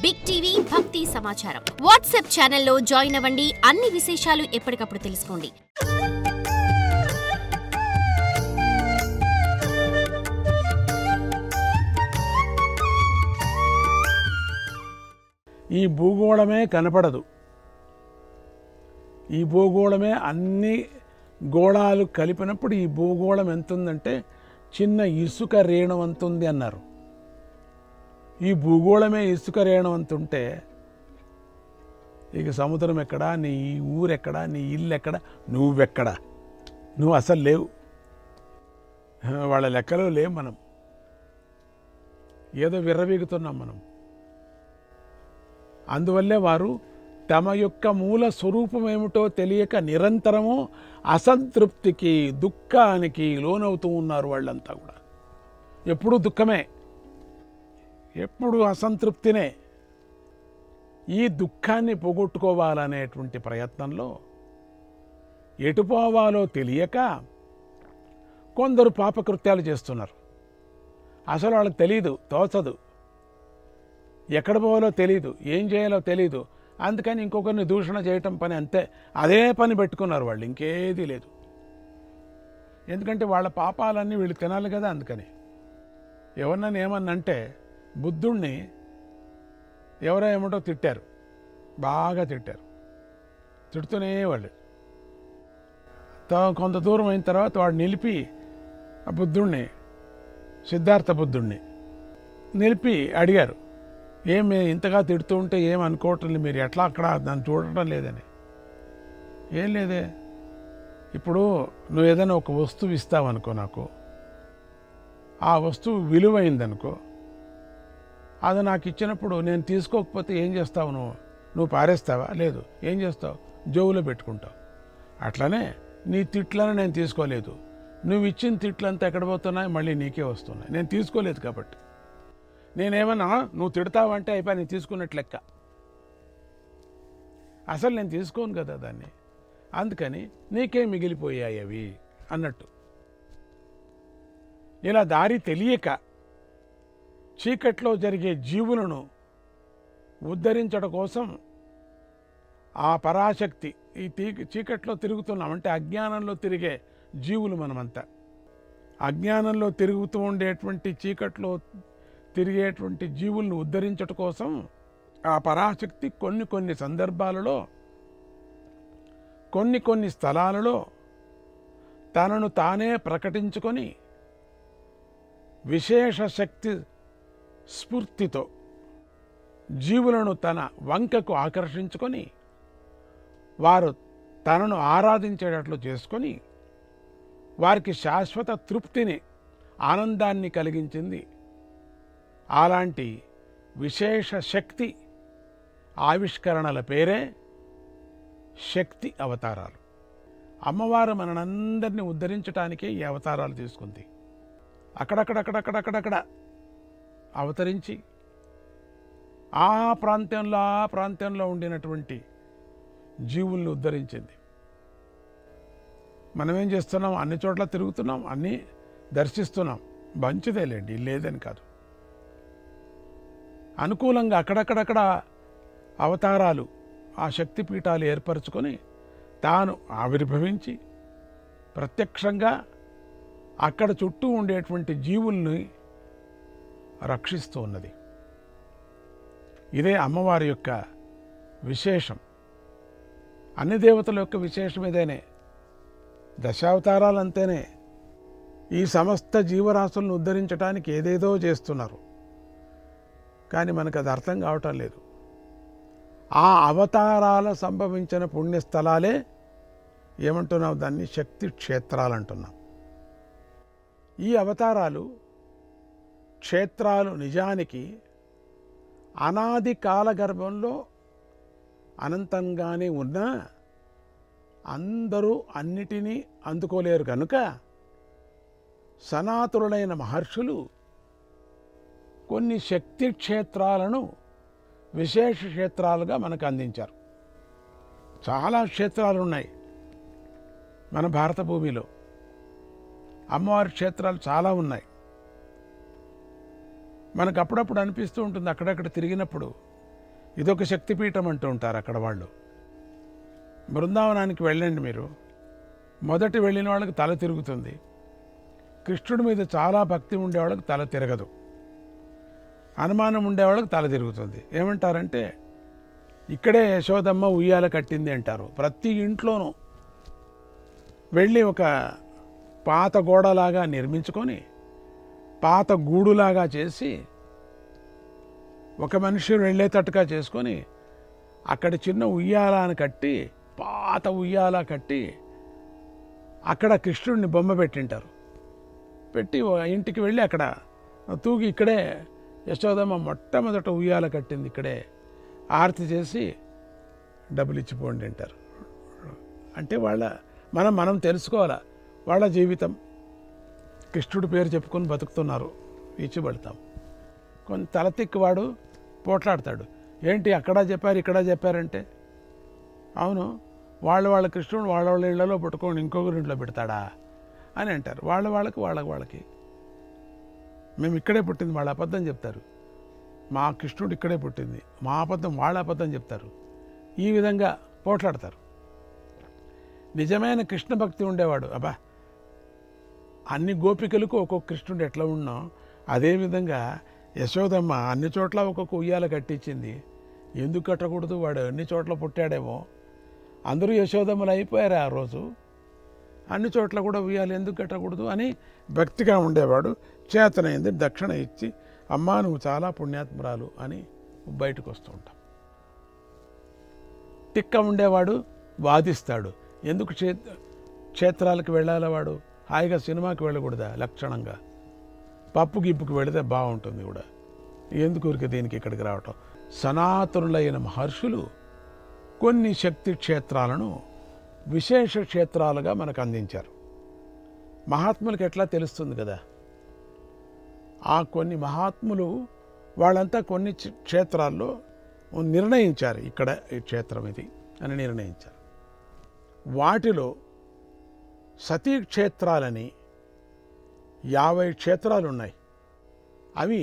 Big TV భక్తి సమాచారం WhatsApp ఛానల్లో జాయిన్ అవ్వండి. అన్ని విశేషాలు ఎప్పటికప్పుడు తెలుసుకోండి. ఈ భూగోళమే కనపడదు. ఈ భూగోళమే అన్ని గోళాలు కలిపినప్పుడు ఈ భూగోళం ఎంతుందంటే చిన్న ఇసుక రేణు అంతుంది అన్నారు. ఈ భూగోళమే ఇసుక రేణు అంతుంటే ఇక సముద్రం ఎక్కడా, నీ ఊరెక్కడా, నీ ఇల్లు ఎక్కడా, నువ్వెక్కడా? నువ్వు అసలు లేవు. వాళ్ళ లెక్కలో లేవు. మనం ఏదో విర్రవీగుతున్నాం మనం. అందువల్లే వారు తమ యొక్క మూల స్వరూపం ఏమిటో తెలియక నిరంతరము అసంతృప్తికి, దుఃఖానికి లోనవుతూ ఉన్నారు. వాళ్ళంతా కూడా ఎప్పుడూ దుఃఖమే, ఎప్పుడు అసంతృప్తినే. ఈ దుఃఖాన్ని పోగొట్టుకోవాలనేటువంటి ప్రయత్నంలో ఎటు పోవాలో తెలియక కొందరు పాపకృత్యాలు చేస్తున్నారు. అసలు వాళ్ళకి తెలియదు, తోచదు, ఎక్కడ పోవాలో తెలియదు, ఏం చేయాలో తెలియదు. అందుకని ఇంకొకరిని దూషణ చేయటం పని, అంతే. అదే పని పెట్టుకున్నారు వాళ్ళు, ఇంకేదీ లేదు. ఎందుకంటే వాళ్ళ పాపాలన్నీ వీళ్ళు తినాలి కదా. అందుకని ఎవరినైనా ఏమన్నంటే బుద్ధుణ్ణి ఎవరో ఏమిటో తిట్టారు, బాగా తిట్టారు. తిడుతూనే వాళ్ళు కొంత దూరం అయిన తర్వాత వాడు నిలిపి ఆ బుద్ధుణ్ణి, సిద్ధార్థ బుద్ధుణ్ణి నిలిపి అడిగారు, ఏమి ఇంతగా తిడుతూ ఉంటే ఏం అనుకోవటం లేదు, మీరు ఎట్లా అక్కడ దాన్ని చూడటం లేదని. ఏం లేదే, ఇప్పుడు నువ్వు ఏదైనా ఒక వస్తువు ఇస్తావనుకో నాకు, ఆ వస్తువు విలువైందనుకో, అది నాకు ఇచ్చినప్పుడు నేను తీసుకోకపోతే ఏం చేస్తావు? నువ్వు పారేస్తావా? లేదు. ఏం చేస్తావు? జోబులో పెట్టుకుంటావు. అట్లనే నీ తిట్లను నేను తీసుకోలేదు. నువ్వు ఇచ్చిన తిట్లంతా ఎక్కడ పోతున్నాయి? మళ్ళీ నీకే వస్తున్నాయి. నేను తీసుకోలేదు కాబట్టి. నేనేమన్నా నువ్వు తిడతావంటే అయిపోయి నేను తీసుకున్నట్లు లెక్క. అసలు నేను తీసుకోను కదా దాన్ని. అందుకని నీకే మిగిలిపోయాయి అవి అన్నట్టు. ఇలా దారి తెలియక చీకట్లో జరిగే జీవులను ఉద్ధరించడం కోసం ఆ పరాశక్తి, ఈ చీకట్లో తిరుగుతున్నాం అంటే అజ్ఞానంలో తిరిగే జీవులు మనమంతా. అజ్ఞానంలో తిరుగుతూ ఉండేటువంటి, చీకట్లో తిరిగేటువంటి జీవులను ఉద్ధరించడం కోసం ఆ పరాశక్తి కొన్ని సందర్భాలలో, కొన్ని స్థలాలలో తనను తానే ప్రకటించుకొని విశేష శక్తి స్ఫూర్తితో జీవులను తన వంకకు ఆకర్షించుకొని వారు తనను ఆరాధించేటట్లు చేసుకొని వారికి శాశ్వత తృప్తిని, ఆనందాన్ని కలిగించింది. అలాంటి విశేష శక్తి ఆవిష్కరణల పేరే శక్తి అవతారాలు. అమ్మవారు మనందరినీ ఉద్ధరించడానికే ఈ అవతారాలు తీసుకుంది. అక్కడక్కడ అవతరించి ఆ ప్రాంతంలో ఉండినటువంటి జీవుల్ని ఉద్ధరించింది. మనమేం చేస్తున్నాం? అన్ని చోట్ల తిరుగుతున్నాం, అన్నీ దర్శిస్తున్నాం. మంచిదేలేండి, లేదని కాదు. అనుకూలంగా అక్కడక్కడ అవతారాలు, ఆ శక్తిపీఠాలు ఏర్పరచుకొని తాను ఆవిర్భవించి ప్రత్యక్షంగా అక్కడ చుట్టూ ఉండేటువంటి జీవుల్ని రక్షిస్తూ ఉన్నది. ఇదే అమ్మవారి యొక్క విశేషం. అన్ని దేవతల యొక్క విశేషం ఇదేనే. దశావతారాలు అంతేనే. ఈ సమస్త జీవరాశులను ఉద్ధరించడానికి ఏదేదో చేస్తున్నారు, కానీ మనకు అది అర్థం కావటం లేదు. ఆ అవతారాలు సంభవించిన పుణ్యస్థలాలే ఏమంటున్నాం? దాన్ని శక్తి క్షేత్రాలు అంటున్నాం. ఈ అవతారాలు, క్షేత్రాలు నిజానికి అనాది కాలగర్భంలో అనంతంగానే ఉన్నా అందరూ అన్నిటినీ అందుకోలేరు కనుక సనాతనులైన మహర్షులు కొన్ని శక్తి క్షేత్రాలను విశేష క్షేత్రాలుగా మనకు అందించారు. చాలా క్షేత్రాలు ఉన్నాయి మన భారత భూమిలో. అమ్మవారి క్షేత్రాలు చాలా ఉన్నాయి. మనకు అప్పుడప్పుడు అనిపిస్తూ ఉంటుంది అక్కడక్కడ తిరిగినప్పుడు, ఇదొక శక్తిపీఠం అంటూ ఉంటారు అక్కడ వాళ్ళు. బృందావనానికి వెళ్ళండి మీరు, మొదటి వెళ్ళిన వాళ్ళకి తల తిరుగుతుంది. కృష్ణుడి మీద చాలా భక్తి ఉండేవాళ్ళకి తల తిరగదు, అనుమానం ఉండేవాళ్ళకి తల తిరుగుతుంది. ఏమంటారంటే ఇక్కడే యశోదమ్మ ఉయ్యాల కట్టింది అంటారు. ప్రతి ఇంట్లోనూ వెళ్ళి ఒక పాత గోడలాగా నిర్మించుకొని, పాత గూడులాగా చేసి, ఒక మనిషి వెళ్ళేటట్టుగా చేసుకొని అక్కడ చిన్న ఉయ్యాలని కట్టి, పాత ఉయ్యాల కట్టి అక్కడ కృష్ణుడిని బొమ్మ పెట్టింటారు. పెట్టి ఇంటికి వెళ్ళి అక్కడ తూగి ఇక్కడే యశోదమ్మ మొట్టమొదట ఉయ్యాల కట్టింది, ఇక్కడే ఆరతి చేసి డబ్బులు ఇచ్చిపోండి అంటారు. అంటే మనం తెలుసుకోవాలా, వాళ్ళ జీవితం కృష్ణుడి పేరు చెప్పుకొని బతుకుతున్నారు, ఇచ్చిబడతాం. కొంత తలతిక్కువాడు పోట్లాడతాడు, ఏంటి అక్కడ చెప్పారు ఇక్కడ చెప్పారంటే. అవును, వాళ్ళ కృష్ణుడు వాళ్ళ ఇళ్లలో పట్టుకొని ఇంకొకరి ఇంట్లో పెడతాడా అని అంటారు. వాళ్ళకి మేము ఇక్కడే పుట్టింది, వాళ్ళ అబద్ధం చెప్తారు. మా కృష్ణుడు ఇక్కడే పుట్టింది, మా అబద్ధం వాళ్ళ అబద్ధం చెప్తారు. ఈ విధంగా పోట్లాడతారు. నిజమైన కృష్ణ భక్తి ఉండేవాడు, అబ్బా అన్ని గోపికలకు ఒక్కొక్క కృష్ణుడు ఎట్లా ఉన్నాం, అదేవిధంగా యశోదమ్మ అన్ని చోట్ల ఒక్కొక్క ఉయ్యాల కట్టించింది. ఎందుకు కట్టకూడదు, వాడు అన్ని చోట్ల పుట్టాడేమో, అందరూ యశోదమ్మలు అయిపోయారు ఆ రోజు, అన్ని చోట్ల కూడా ఉయ్యాలు ఎందుకు కట్టకూడదు అని భక్తిగా ఉండేవాడు. చేతనైంది దక్షిణ ఇచ్చి, అమ్మా నువ్వు చాలా పుణ్యాత్మురాలు అని బయటకు వస్తూ ఉంటాం. తిక్క ఉండేవాడు వాదిస్తాడు, ఎందుకు క్షేత్రాలకు వెళ్ళాలా, వాడు హాయిగా సినిమాకి వెళ్ళకూడదా, లక్షణంగా పప్పు గిప్పుకి వెళితే బాగుంటుంది కూడా, ఎందుకు ఊరికి దీనికి ఇక్కడికి రావటం. సనాతనులైన మహర్షులు కొన్ని శక్తి క్షేత్రాలను విశేష క్షేత్రాలుగా మనకు అందించారు. మహాత్ములకి ఎట్లా తెలుస్తుంది కదా, ఆ కొన్ని మహాత్ములు వాళ్ళంతా కొన్ని క్షేత్రాల్లో నిర్ణయించారు, ఇక్కడ ఈ క్షేత్రం ఇది అని నిర్ణయించారు. వాటిలో సతీ క్షేత్రాలని 50 క్షేత్రాలు ఉన్నాయి. అవి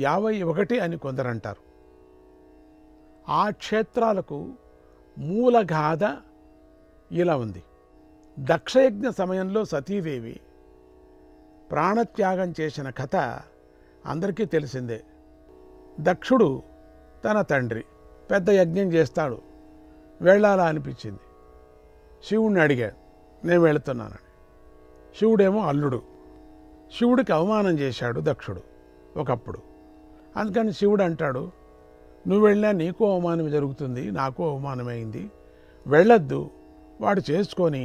51 అని కొందరంటారు. ఆ క్షేత్రాలకు మూలగాథ ఇలా ఉంది. దక్షయజ్ఞ సమయంలో సతీదేవి ప్రాణత్యాగం చేసిన కథ అందరికీ తెలిసిందే. దక్షుడు తన తండ్రి పెద్ద యజ్ఞం చేస్తాడు, వెళ్ళాలా అనిపించింది. శివుణ్ణి అడిగాడు, నేను వెళుతున్నానని. శివుడేమో అల్లుడు, శివుడికి అవమానం చేశాడు దక్షుడు ఒకప్పుడు. అందుకని శివుడు అంటాడు, నువ్వు వెళ్ళినా నీకు అవమానం జరుగుతుంది, నాకు అవమానమైంది, వెళ్ళొద్దు, వాడు చేసుకొని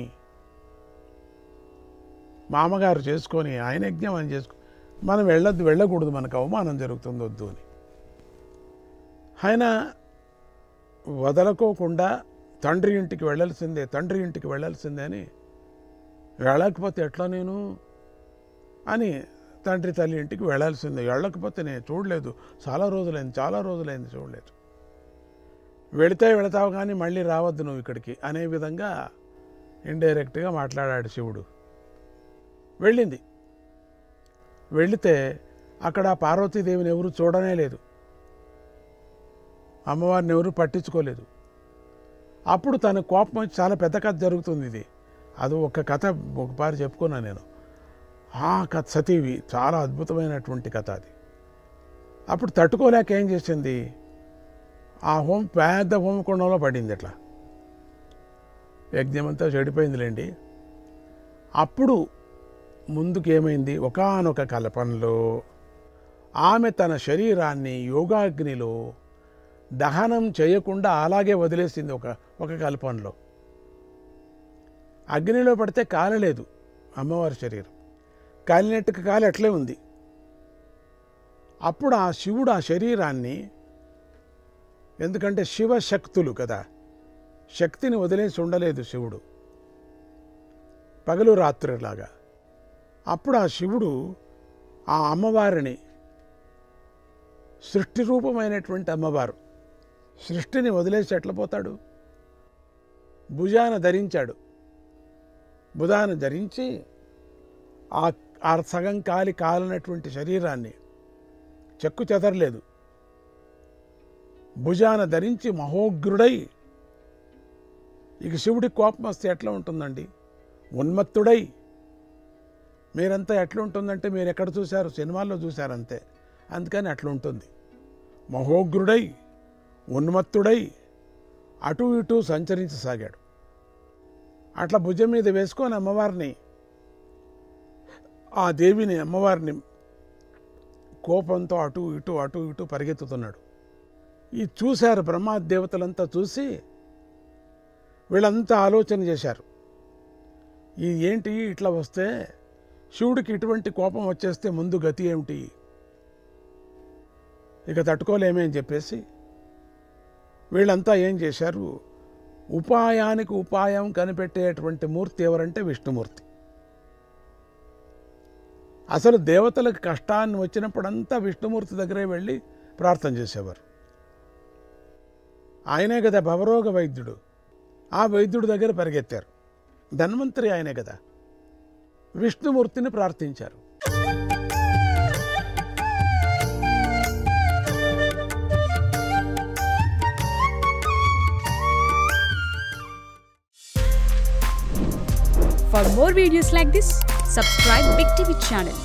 మామగారు చేసుకొని ఆయన యజ్ఞం అని మనం వెళ్ళకూడదు, మనకు అవమానం జరుగుతుంది, వద్దు అని. ఆయన వదలకోకుండా తండ్రి ఇంటికి వెళ్ళాల్సిందే అని, వెళ్ళకపోతే ఎట్లా నేను అని తండ్రి తల్లి ఇంటికి వెళ్ళాల్సిందే, వెళ్ళకపోతే నేను చూడలేదు, చాలా రోజులైంది చూడలేదు, వెళతావు కానీ మళ్ళీ రావద్దు నువ్వు ఇక్కడికి అనే విధంగా ఇండైరెక్ట్గా మాట్లాడాడు శివుడు. వెళితే అక్కడ పార్వతీదేవిని ఎవరు చూడనే లేదు, అమ్మవారిని ఎవరు పట్టించుకోలేదు. అప్పుడు తన కోపం వచ్చి, చాలా పెద్ద కథ జరుగుతుంది ఇది, అది ఒక కథ ఒకసారి చెప్పుకున్నా నేను. ఆ కథ సతీవి చాలా అద్భుతమైనటువంటి కథ అది. అప్పుడు తట్టుకోలేక ఏం చేసింది, ఆ పెద్ద హోమకుండంలో పడింది, అట్లా యజ్ఞమంతా చెడిపోయిందిలేండి. అప్పుడు ముందుకు ఏమైంది, ఒకానొక కల్పంలో ఆమె తన శరీరాన్ని యోగాగ్నిలో దహనం చేయకుండా అలాగే వదిలేసింది. ఒక కల్పంలో అగ్నిలో పడితే కాలలేదు అమ్మవారి శరీరం, కాలినట్టుకు కాలి అట్లే ఉంది. అప్పుడు ఆ శివుడు ఆ శరీరాన్ని, ఎందుకంటే శివశక్తులు కదా, శక్తిని వదిలేసి ఉండలేదు శివుడు పగలు రాత్రిలాగా. అప్పుడు ఆ శివుడు ఆ అమ్మవారిని, సృష్టి రూపమైనటువంటి అమ్మవారు, సృష్టిని వదిలేసి ఎట్లా పోతాడు, భుజాన ధరించి ఆ సగం కాలినటువంటి శరీరాన్ని చెక్కు చెదరలేదు, భుజాన ధరించి మహోగ్రుడై, ఇక శివుడికి కోపం వస్తే ఎట్లా ఉంటుందండి? ఉన్మత్తుడై. మీరంతా ఎట్లా ఉంటుందంటే మీరు ఎక్కడ చూశారు? సినిమాల్లో చూశారంతే. అందుకని అట్లా ఉంటుంది. మహోగ్రుడై, ఉన్మత్తుడై అటు ఇటు సంచరించసాగాడు. అట్లా భుజం మీద వేసుకొని అమ్మవారిని, ఆ దేవిని, అమ్మవారిని కోపంతో అటు ఇటు పరిగెత్తుతున్నాడు. ఇది చూశారు బ్రహ్మదేవతలంతా. చూసి వీళ్ళంతా ఆలోచన చేశారు, ఈ ఏంటి ఇట్లా వస్తే శివుడికి ఇటువంటి కోపం వచ్చేస్తే ముందు గతి ఏమిటి, ఇక తట్టుకోలేమే అని చెప్పేసి వీళ్ళంతా ఏం చేశారు, ఉపాయానికి ఉపాయం కనిపెట్టేటువంటి మూర్తి ఎవరంటే విష్ణుమూర్తి. అసలు దేవతలకు కష్టాన్ని వచ్చినప్పుడంతా విష్ణుమూర్తి దగ్గరే వెళ్ళి ప్రార్థన చేసేవారు. ఆయనే కదా భవరోగ వైద్యుడు. ఆ వైద్యుడి దగ్గర పరిగెత్తారు. ధన్వంతరి ఆయనే కదా. విష్ణుమూర్తిని ప్రార్థించారు. For more videos like this, subscribe Big TV channel.